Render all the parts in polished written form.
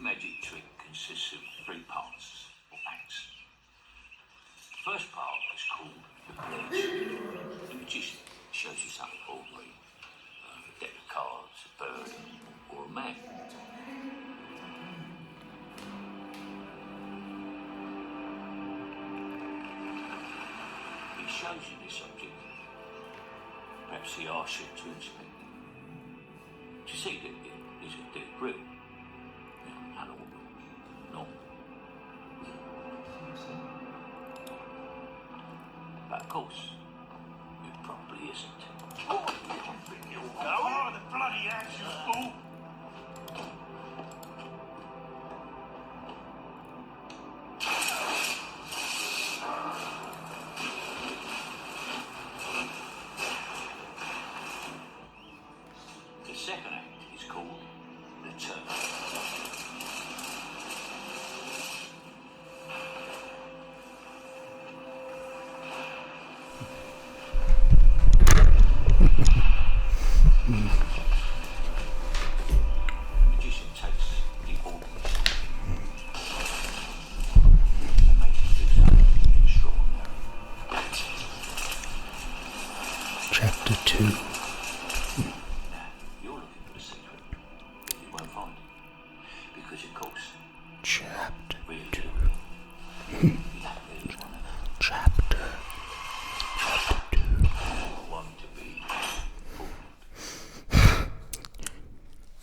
magic trick consists of 3 parts, or acts. The first part is called the poached. The magician shows you something ordinary, a deck of cards, a bird, or a man. He shows you this object. Perhaps he asks you to inspect it. Do you see that it's a dead grill? Normal. But of course, it probably isn't. Oh, the bloody action, fool! The second act is called the turn. The magician takes the ordinary and makes it do something extraordinary. Chapter 2. Now, you're looking for the secret. You won't find it. Because, of course, Chapter really 2. you don't really want to Chapter 2. want to be fooled.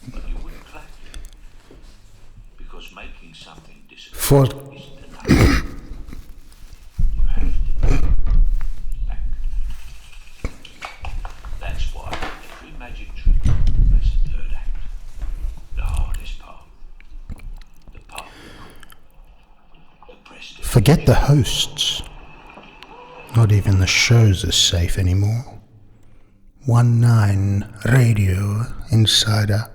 But you wouldn't clap. Because making something disappear For isn't enough. You have to act. That's why every magic trick has a third act. The hardest part. The part the prestige. forget the hosts. Not even the shows are safe anymore. 19 radio insider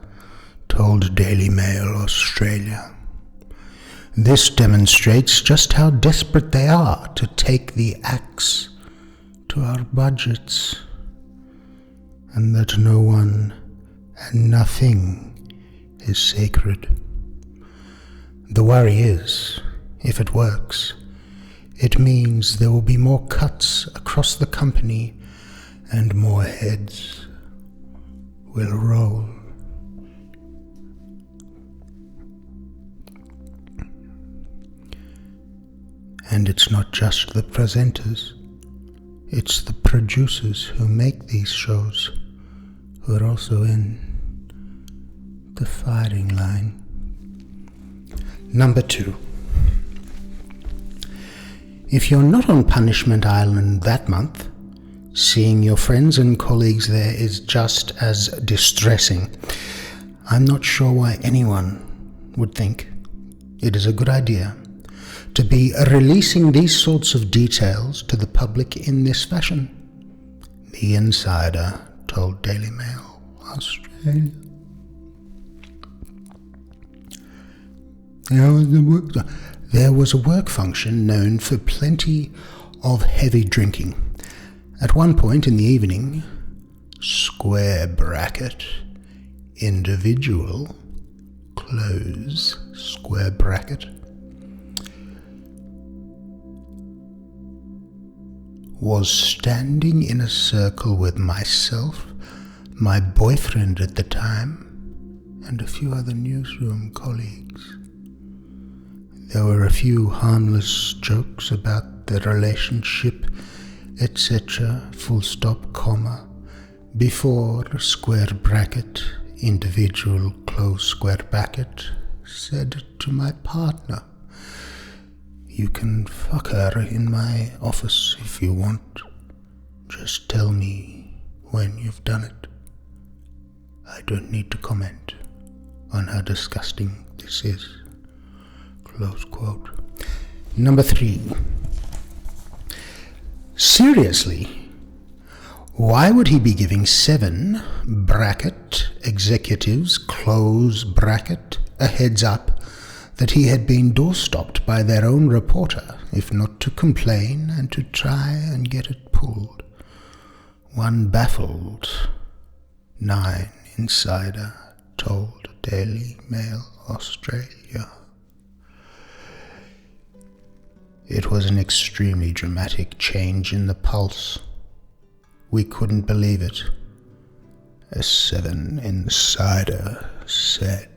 told Daily Mail Australia. This demonstrates just how desperate they are to take the axe to our budgets, and that no one and nothing is sacred. The worry is, if it works, it means there will be more cuts across the company and more heads will roll. And it's not just the presenters, it's the producers who make these shows who are also in the firing line. Number 2. If you're not on Punishment Island that month, seeing your friends and colleagues there is just as distressing. I'm not sure why anyone would think it is a good idea to be releasing these sorts of details to the public in this fashion. The insider told Daily Mail Australia. There was a work function known for plenty of heavy drinking. At one point in the evening, square bracket, individual, close, square bracket, was standing in a circle with myself, my boyfriend at the time, and a few other newsroom colleagues. There were a few harmless jokes about the relationship, etc., full stop, comma, before square bracket, individual, close square bracket, said to my partner, "You can fuck her in my office if you want. Just tell me when you've done it. I don't need to comment on how disgusting this is." Close quote. Number 3. Seriously, why would he be giving 7 bracket executives, close bracket, a heads up that he had been doorstopped by their own reporter, if not to complain and to try and get it pulled? One baffled 9 insider told Daily Mail Australia. It was an extremely dramatic change in the pulse. We couldn't believe it. A 7 insider said.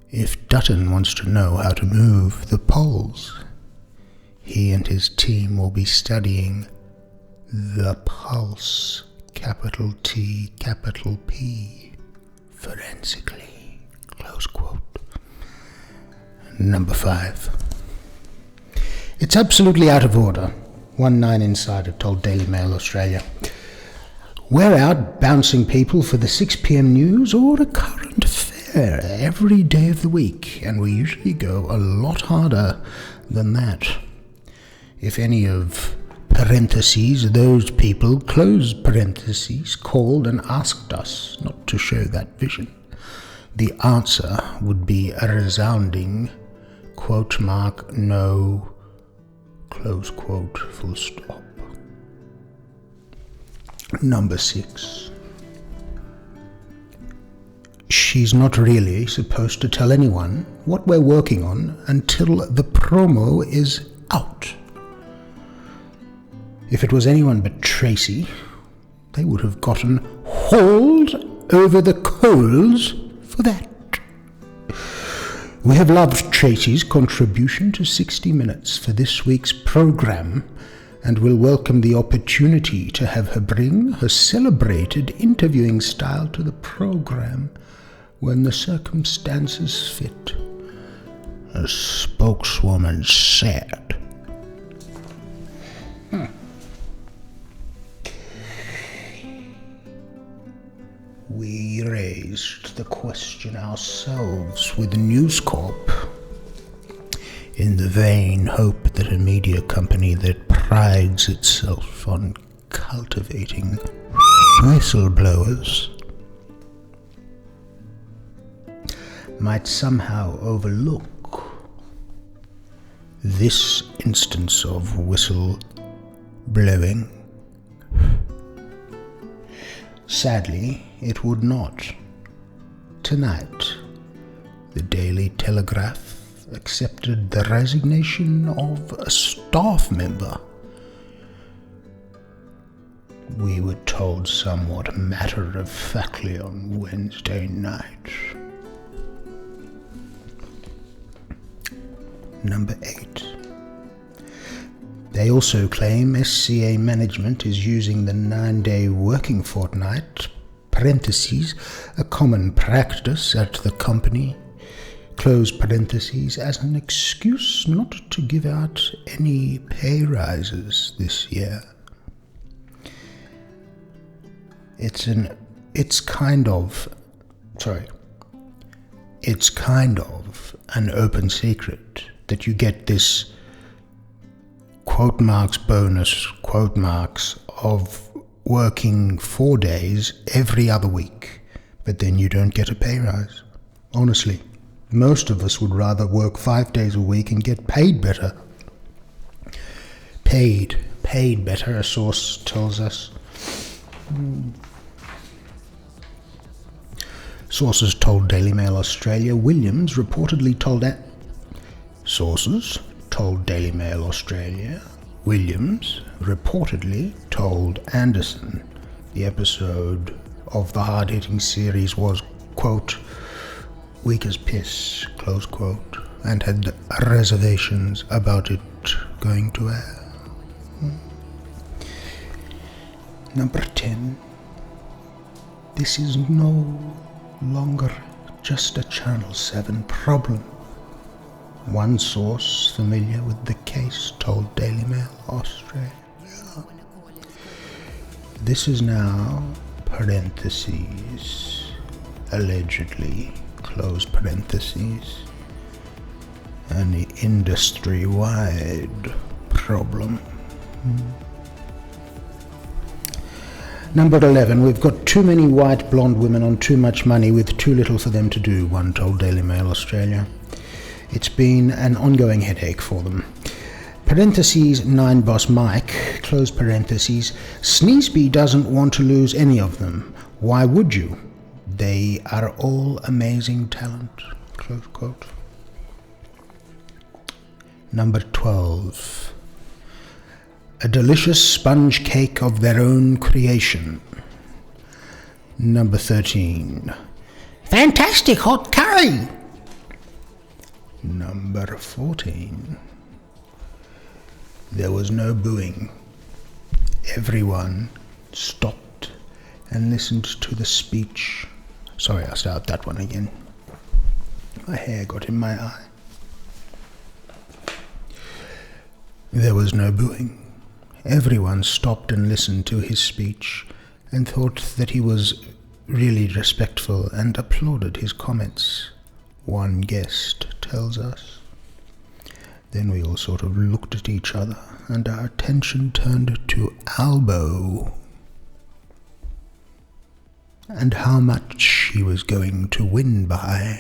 If Dutton wants to know how to move the poles, he and his team will be studying the pulse, capital T, capital P, forensically, close quote. Number 5. It's absolutely out of order, 1-9 insider told Daily Mail Australia. We're out bouncing people for the 6 p.m. news or a current affair every day of the week, and we usually go a lot harder than that. If any of parentheses, those people, close parentheses, called and asked us not to show that vision, the answer would be a resounding quote mark no, close quote, full stop. Number 6. She's not really supposed to tell anyone what we're working on until the promo is out. If it was anyone but Tracy, they would have gotten hauled over the coals for that. We have loved Tracy's contribution to 60 Minutes for this week's program, and will welcome the opportunity to have her bring her celebrated interviewing style to the program when the circumstances fit, a spokeswoman said. We raised the question ourselves with News Corp in the vain hope that a media company that prides itself on cultivating whistleblowers might somehow overlook this instance of whistleblowing. Sadly, it would not. Tonight, the Daily Telegraph accepted the resignation of a staff member. We were told somewhat matter-of-factly on Wednesday night. Number 8. They also claim SCA management is using the 9-day working fortnight, parentheses, a common practice at the company, close parentheses, as an excuse not to give out any pay rises this year. It's kind of an open secret that you get this quote marks bonus, quote marks, of working 4 days every other week, but then you don't get a pay rise. Honestly, most of us would rather work 5 days a week and get paid better. Paid better, a source tells us. Sources told Daily Mail Australia Williams reportedly told Sources told Daily Mail Australia Williams reportedly told Anderson the episode of the hard-hitting series was, quote, weak as piss, close quote, and had reservations about it going to air. Number 10. This is no longer just a Channel 7 problem. One source familiar with the case told Daily Mail Australia. This is now, parentheses, allegedly, close parentheses, an industry-wide problem. Number 11, we've got too many white blonde women on too much money with too little for them to do, one told Daily Mail Australia. It's been an ongoing headache for them. Parentheses, 9 Boss Mike, close parentheses, Sneesby doesn't want to lose any of them. Why would you? They are all amazing talent. Close quote. Number 12. A delicious sponge cake of their own creation. Number 13. Fantastic hot curry. Number 14. There was no booing. Everyone stopped and listened to the speech. Sorry, I'll start that one again. My hair got in my eye. There was no booing. Everyone stopped and listened to his speech and thought that he was really respectful and applauded his comments, one guest tells us. Then we all sort of looked at each other and our attention turned to Albo and how much he was going to win by.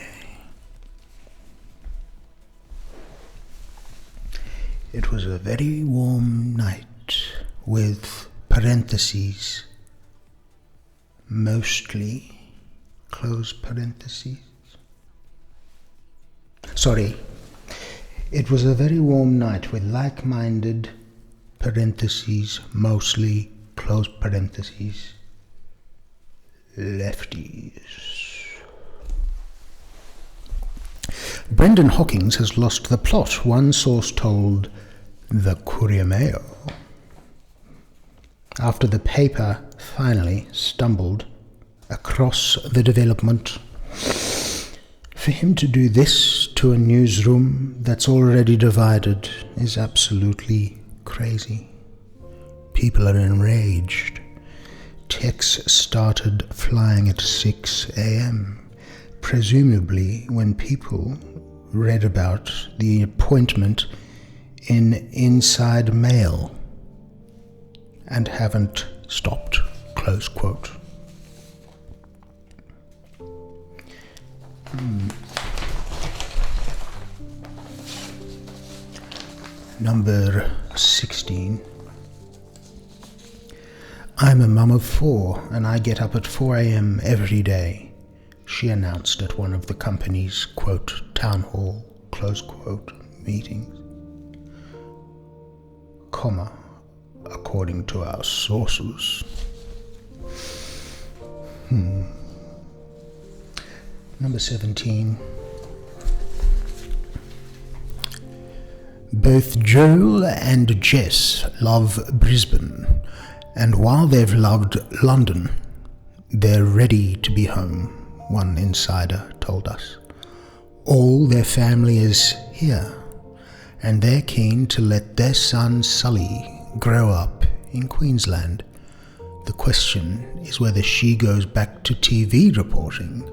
It was a very warm night with parentheses, mostly, close parentheses. Sorry, it was a very warm night with like-minded, parentheses, mostly, close parentheses, lefties. Brendan Hawkins has lost the plot, one source told the Courier Mail. After the paper finally stumbled across the development, for him to do this to a newsroom that's already divided is absolutely crazy. People are enraged. Texts started flying at 6 a.m., presumably when people read about the appointment in Inside Mail and haven't stopped, close quote. Number 16. I'm a mum of 4 and I get up at 4 a.m. every day, she announced at one of the company's, quote, town hall, close quote, meetings. Comma, according to our sources. Number 17. Both Joel and Jess love Brisbane, and while they've loved London, they're ready to be home, one insider told us. All their family is here, and they're keen to let their son Sully grow up in Queensland. The question is whether she goes back to TV reporting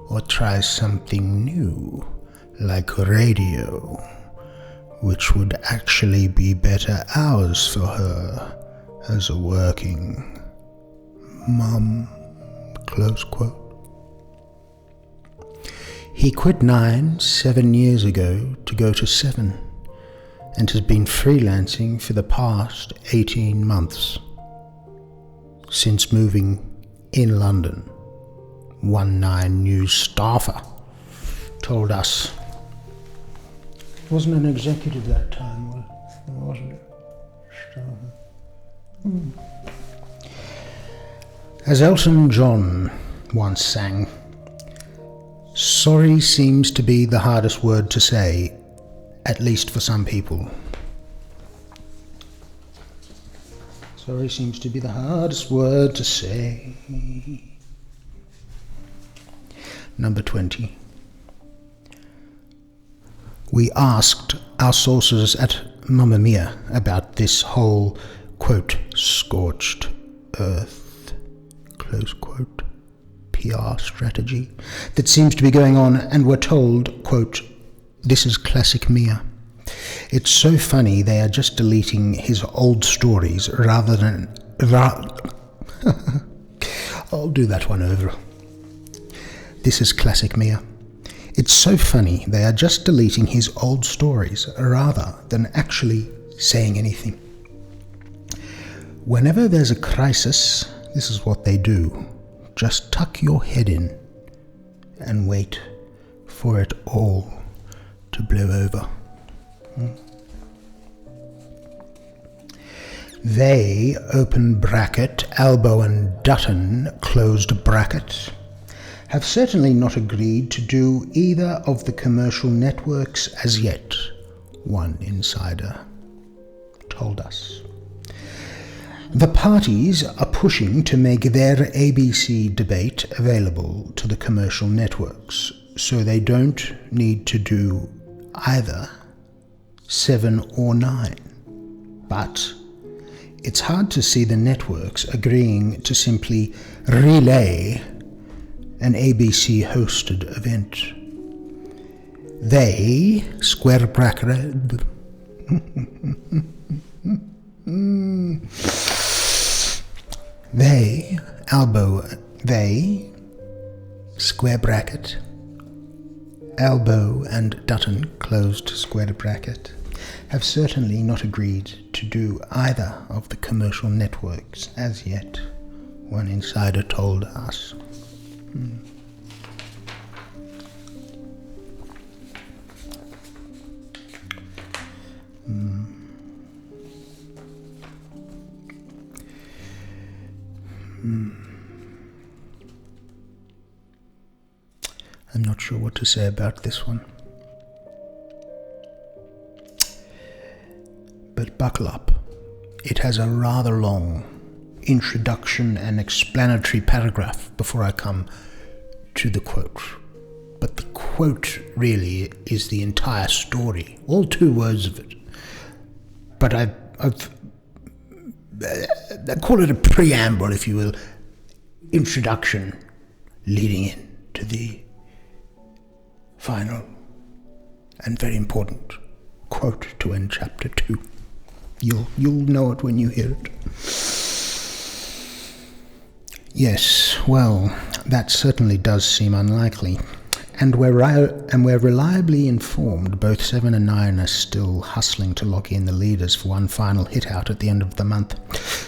or tries something new, like radio, which would actually be better hours for her as a working mum, close quote. He quit 7 years ago to go to 7 and has been freelancing for the past 18 months since moving in London. 19 News staffer told us. It wasn't an executive that time, wasn't it? As Elton John once sang, sorry seems to be the hardest word to say, at least for some people. Sorry seems to be the hardest word to say. Number 20. We asked our sources at Mamma Mia about this whole, quote, scorched earth, close quote, PR strategy that seems to be going on, and were told, quote, this is classic Mia. It's so funny they are just deleting his old stories rather than... I'll do that one over. This is classic Mia. It's so funny they are just deleting his old stories rather than actually saying anything. Whenever there's a crisis, this is what they do. Just tuck your head in and wait for it all to blow over. They, open bracket, Albo and Dutton, closed bracket, have certainly not agreed to do either of the commercial networks as yet, one insider told us. The parties are pushing to make their ABC debate available to the commercial networks, so they don't need to do either 7 or 9. But it's hard to see the networks agreeing to simply relay an ABC-hosted event. They, square bracket, they, square bracket, Albo and Dutton, closed square bracket, have certainly not agreed to do either of the commercial networks as yet, one insider told us. I'm not sure what to say about this one. But buckle up. It has a rather long introduction and explanatory paragraph before I come to the quote. But the quote really is the entire story, all 2 words of it. But I call it a preamble, if you will, introduction leading in to the final and very important quote to end chapter 2. You'll know it when you hear it. Yes, well, that certainly does seem unlikely. And we're reliably informed both 7 and 9 are still hustling to lock in the leaders for one final hit out at the end of the month.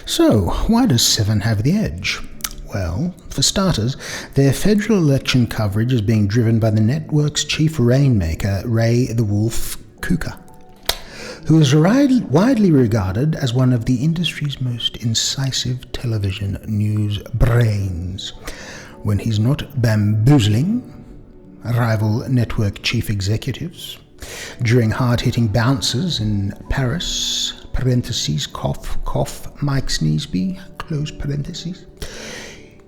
So, why does 7 have the edge? Well, for starters, their federal election coverage is being driven by the network's chief rainmaker, Ray the Wolf Kuka, who is widely regarded as one of the industry's most incisive television news brains. When he's not bamboozling rival network chief executives during hard-hitting bounces in Paris, parentheses, cough, cough, Mike Sneesby, close parentheses,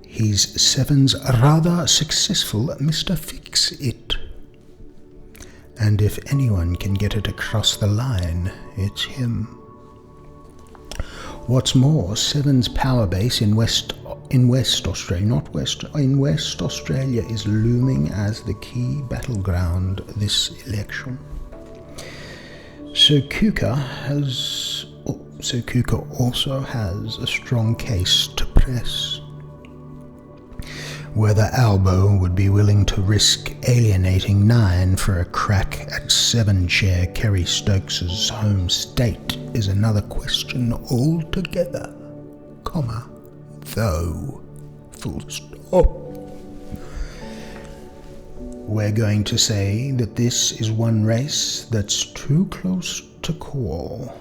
he's 7's rather successful Mr. Fix-It. And if anyone can get it across the line, it's him. What's more, 7's power base in West Australia is looming as the key battleground this election. So Kuka also has a strong case to press. Whether Albo would be willing to risk alienating 9 for a crack at 7 chair Kerry Stokes's home state is another question altogether, though, full stop. We're going to say that this is one race that's too close to call.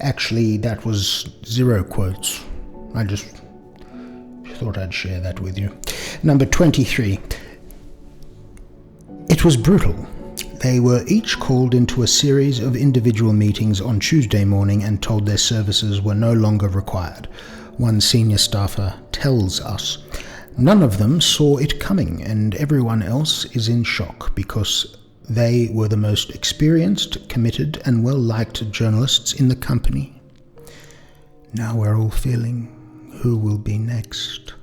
Actually, that was 0 quotes. I just thought I'd share that with you. Number 23. It was brutal. They were each called into a series of individual meetings on Tuesday morning and told their services were no longer required. One senior staffer tells us, none of them saw it coming and everyone else is in shock because they were the most experienced, committed and well-liked journalists in the company. Now we're all feeling who will be next.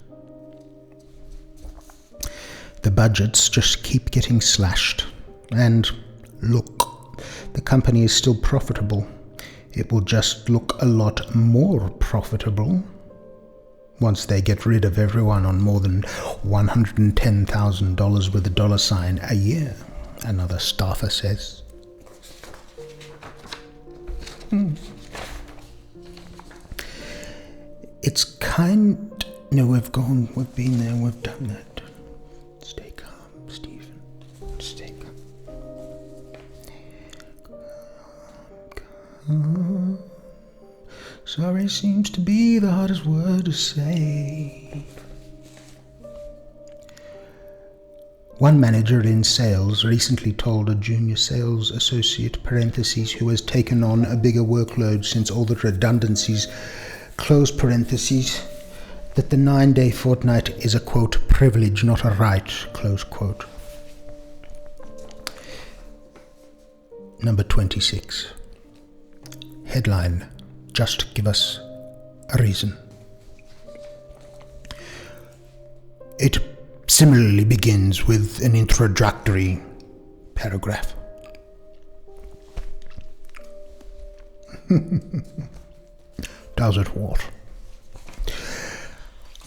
The budgets just keep getting slashed. And look, the company is still profitable. It will just look a lot more profitable once they get rid of everyone on more than $110,000 with a $sign a year, another staffer says. It's kind... No, we've been there, we've done that. Stay calm, Stephen. Stay calm. Sorry seems to be the hardest word to say. One manager in sales recently told a junior sales associate, parentheses, who has taken on a bigger workload since all the redundancies, close parentheses, that the 9-day fortnight is a, quote, privilege, not a right, close quote. Number 26. Headline, just give us a reason. It similarly begins with an introductory paragraph. Does it what?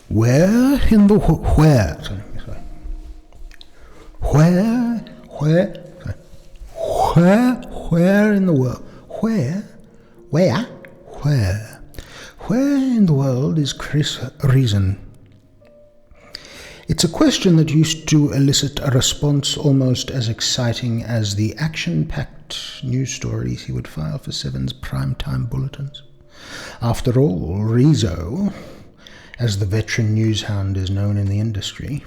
Where in the where in the world? Where in the world is Chris Reason? It's a question that used to elicit a response almost as exciting as the action-packed news stories he would file for Seven's primetime bulletins. After all, Rizzo, as the veteran newshound is known in the industry,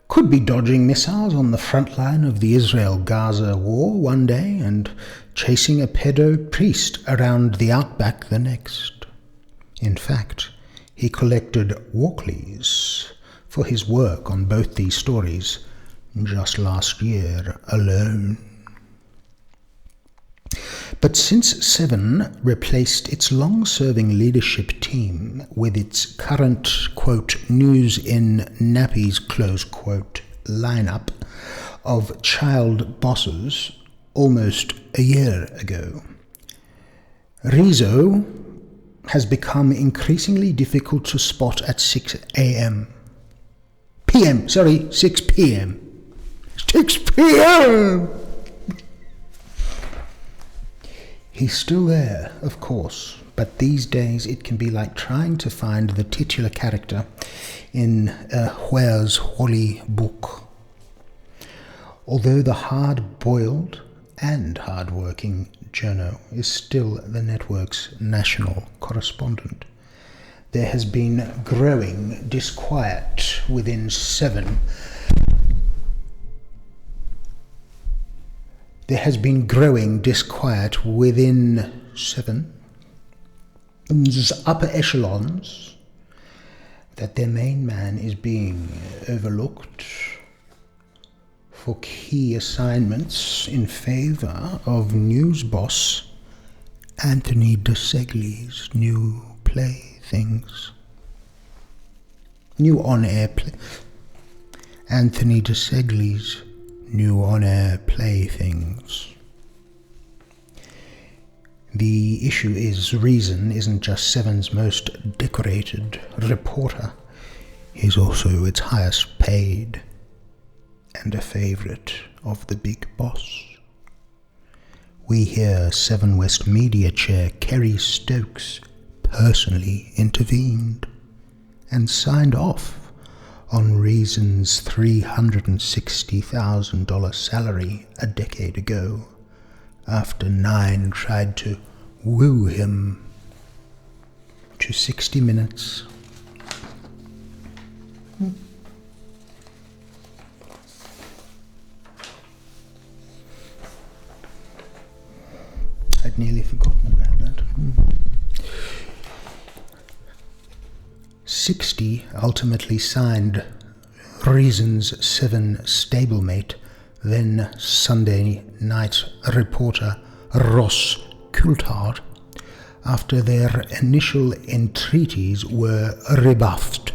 could be dodging missiles on the front line of the Israel-Gaza war one day and chasing a pedo priest around the outback the next. In fact, he collected Walkleys for his work on both these stories just last year alone. But since Seven replaced its long-serving leadership team with its current, quote, news in nappies, close quote, lineup of child bosses almost a year ago, Rizzo has become increasingly difficult to spot at 6 p.m. 6 p.m. He's still there, of course, but these days it can be like trying to find the titular character in a Where's Wally book. Although the hard-boiled and hard-working journo is still the network's national correspondent, there has been growing disquiet within Seven. There has been growing disquiet within Seven's upper echelons that their main man is being overlooked for key assignments in favor of news boss Anthony DeSegli's new playthings. New on-air play. Anthony DeSegli's new on-air playthings. The issue is Reason isn't just Seven's most decorated reporter, he's also its highest paid and a favourite of the big boss. We hear Seven West Media Chair Kerry Stokes personally intervened and signed off on Reason's $360,000 salary a decade ago, after Nine tried to woo him to 60 Minutes. I'd nearly forgotten about that. 60 ultimately signed Reason's Seven stablemate, then Sunday night reporter Ross Coulthard, after their initial entreaties were rebuffed.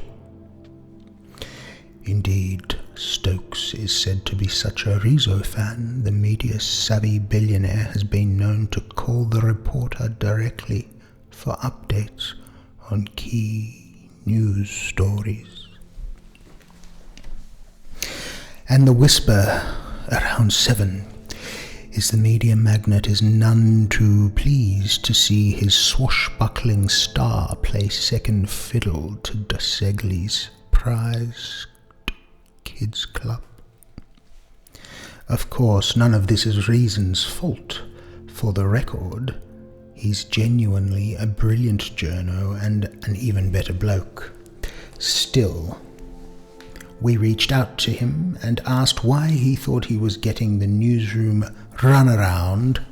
Indeed, Stokes is said to be such a Rizzo fan, the media-savvy billionaire has been known to call the reporter directly for updates on key news stories. And the whisper around Seven is the media magnate is none too pleased to see his swashbuckling star play second fiddle to Dosegli's prized kids club. Of course, none of this is Reason's fault. For the record, he's genuinely a brilliant journo and an even better bloke. Still, we reached out to him and asked why he thought he was getting the newsroom runaround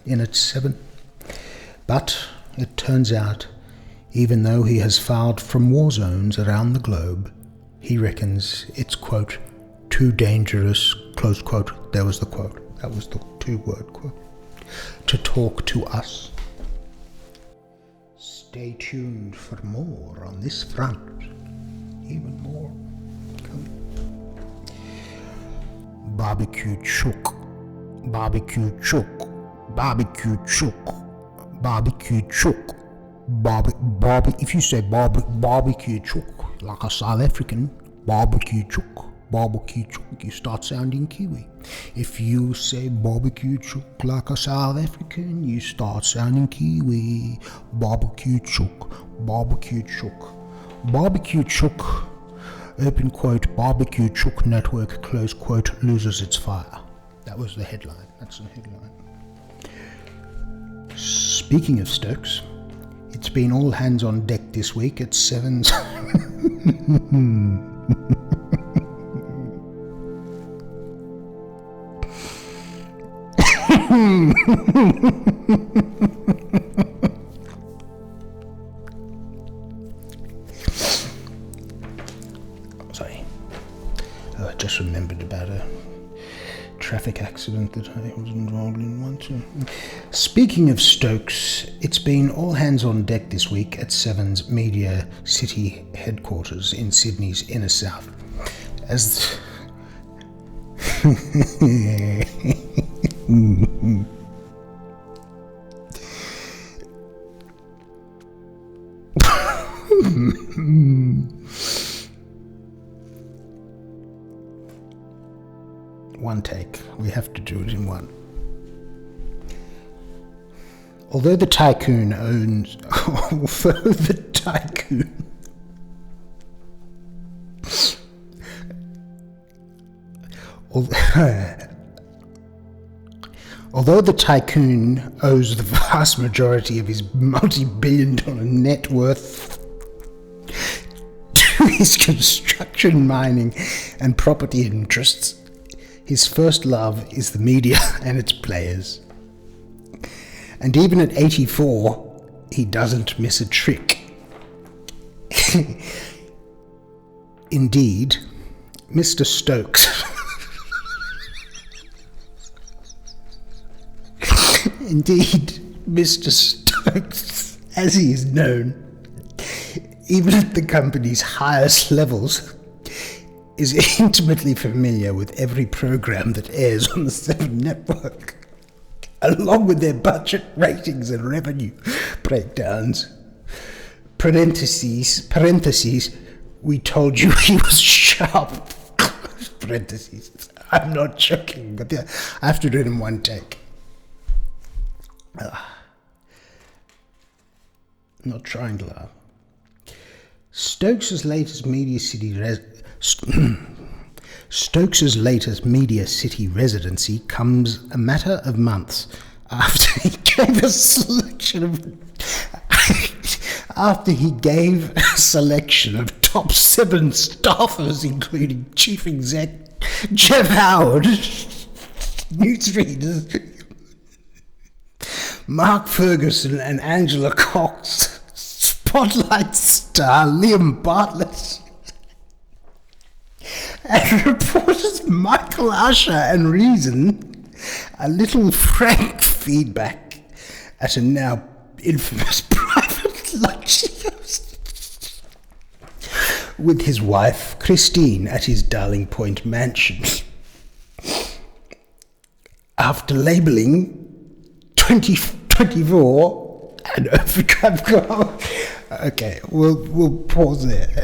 in at 7. But it turns out, even though he has filed from war zones around the globe, he reckons it's, quote, too dangerous, close quote, there was the quote, that was the 2-word quote, to talk to us. Stay tuned for more on this front. Even more. Barbecue chook, barbecue chook, barbecue chook, barbecue chook, if you say barbecue chook like a South African, barbecue chook, you start sounding Kiwi. If you say barbecue chook like a South African, you start sounding Kiwi. Barbecue chook, barbecue chook, barbecue chook. Open quote, barbecue chook network, close quote, loses its fire. That was the headline. That's the headline. Speaking of Stokes, it's been all hands on deck this week at 7's. Sorry. Oh, I just remembered about a traffic accident that I was involved in once. Speaking of Stokes, it's been all hands on deck this week at 7's Media City headquarters in Sydney's inner south. As one take. We have to do it in one. Although the tycoon owns... Although the tycoon... Although the tycoon owes the vast majority of his multi-billion-dollar net worth to his construction, mining, and property interests, his first love is the media and its players. And even at 84, he doesn't miss a trick. Indeed, Mr. Stokes... Indeed, Mr. Stokes, as he is known, even at the company's highest levels, is intimately familiar with every program that airs on the 7 network, along with their budget ratings and revenue breakdowns. Parentheses, we told you he was sharp. Parentheses, I'm not joking, but yeah, I have to do it in one take. Not trying to laugh. Stokes' latest Media City residency comes a matter of months after he gave a selection of top 7 staffers, including Chief Exec Jeff Howard, newsreaders Mark Ferguson and Angela Cox, Spotlight star Liam Bartlett, and reporters Michael Usher and Reason a little frank feedback at a now infamous private lunch with his wife Christine at his Darling Point mansion. After labelling 2024 and okay, we'll pause there.